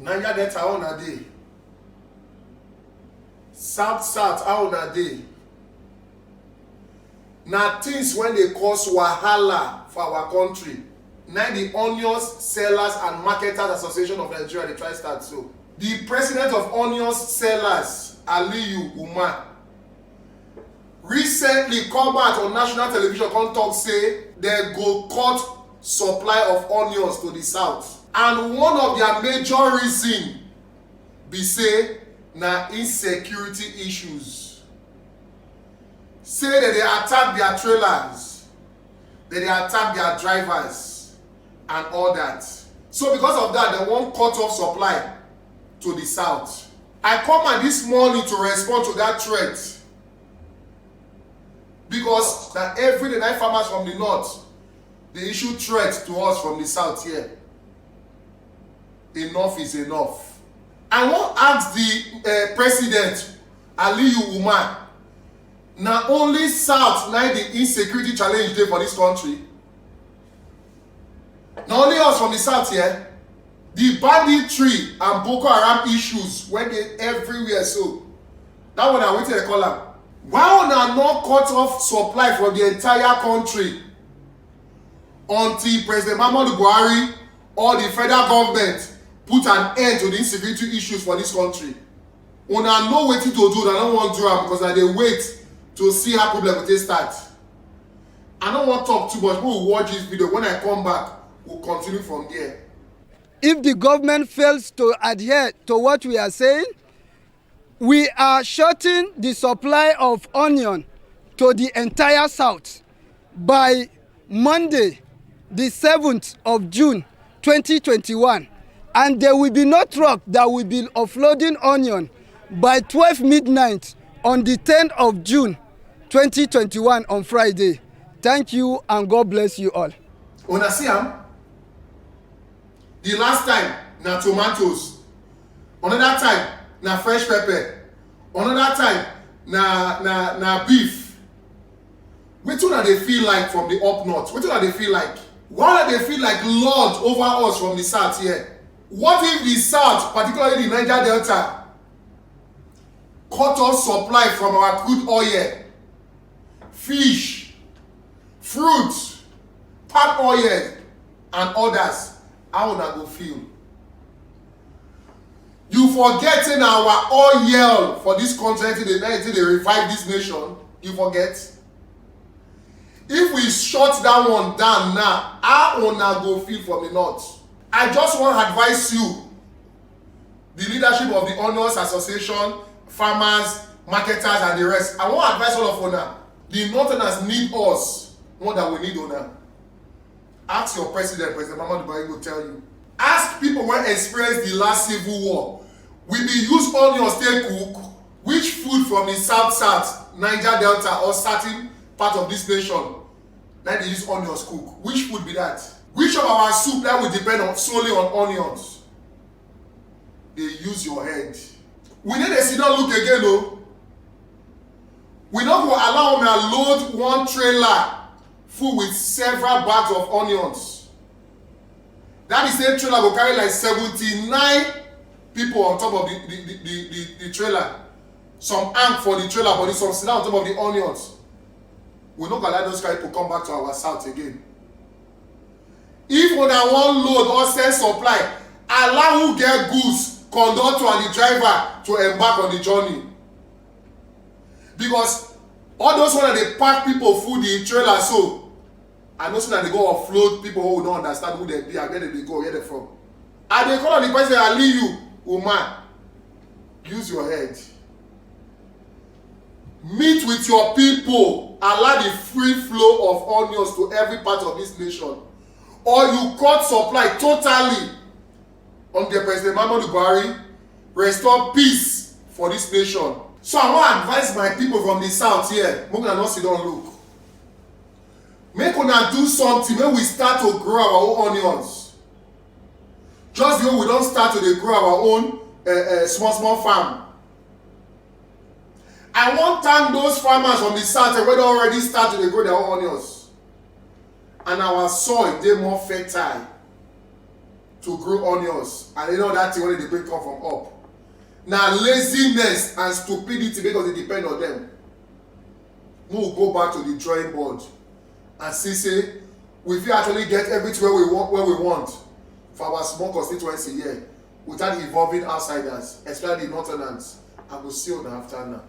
Niger Delta how una dey? South how una dey? Na things when dey cause wahala for our country na the Onions Sellers and Marketers Association of Nigeria dey try start so. The president of Onions Sellers, Aliyu Umar, recently come out on national television come talk say dem go cut supply of onions to the south, and one of their major reason be say na insecurity issues. Say dem dey attack their trailers, dem dey attack their drivers and all that. So because of that dem wan cut off supply to the south. I come out this morning to respond to that threat because na everyday na farmers from the north dey issue threat to us from the south here. Enough is enough. I wan ask the president Aliyu Umar, na only south na the insecurity challenge dey for this country? Na only us from the south here? The banditry and Boko Haram issues wey dey everywhere so, that one na wetin dem call am. Why una no cut off supply for the entire country until President Muhammadu Buhari or the federal government put an end to the insecurity issues for this country? Una know wetin to do, una no wan do am because na dey wait to see how problem go take start. I no wan talk too much, we will watch this video. When I come back, we'll continue from there. If the government fails to adhere to what we are saying, we are shutting the supply of onion to the entire south by Monday, the 7th of June 2021. And there will be no truck that will be offloading onion by 12 midnight on the 10th of June 2021 on Friday. Thank you and God bless you all. Una see am? The last time na tomatoes, another time na fresh pepper, another time na beef. Wetin una dey feel like from the up north? Wetin una dey feel like? Why una dey feel like lord over us from the south here? What if the south, particularly the Niger Delta, cut off supply from our crude oil, fish, fruit, palm oil and others? How una go feel? You forget say na our oil for this country dey revive this nation. You forget? If we shut that one down now, how una go feel from the north? I just wan advise you, the leadership of the Onions Association, farmers, marketers and the rest. I wan advise all of una. The northerners need us more than we need una. Ask your president, President Muhammadu Buhari go tell you. Ask people wey experience the last civil war. We be use onions take cook. Which food from the south, Niger Delta or certain part of this nation na dey use onions cook? Which food be that? Which of our soup that will depend on solely on onions? Dey use your head. We no dey sit down look again o. We no go allow una load one trailer full with several bags of onions. That is same trailer go carry like 79 people on top of the trailer. Some hang for the trailer body, some sit down on top of the onions. We no go allow those kind of people come back to our south again. If una wan load or send supply, allow who get goods, conductor and the driver to embark on the journey. Because all those ones dey pack people food the trailer so, I know say that they go offload people who don't understand who they be and where they go, where they from. And they call on the president Aliyu Umar. Use your head. Meet with your people. Allow the free flow of onions to every part of this nation. Or you cut supply totally under President Muhammadu Buhari. Restore peace for this nation. So I wan advise my people from the south here. Make una no sit down look. Make una do something when we start to grow our own onions. Just the way we don start to dey grow our own small farm. I wan thank those farmers from the south wey don already start to dey grow their own onions. And our soil dey more fertile to grow onions and you know that thing wey dey bring come from up. Na laziness and stupidity because e depend on them. Make we go back to the drawing board and see say we fit actually get everything wey we want for our small constituency here without involving outsiders, especially the northerners. I go see una after now.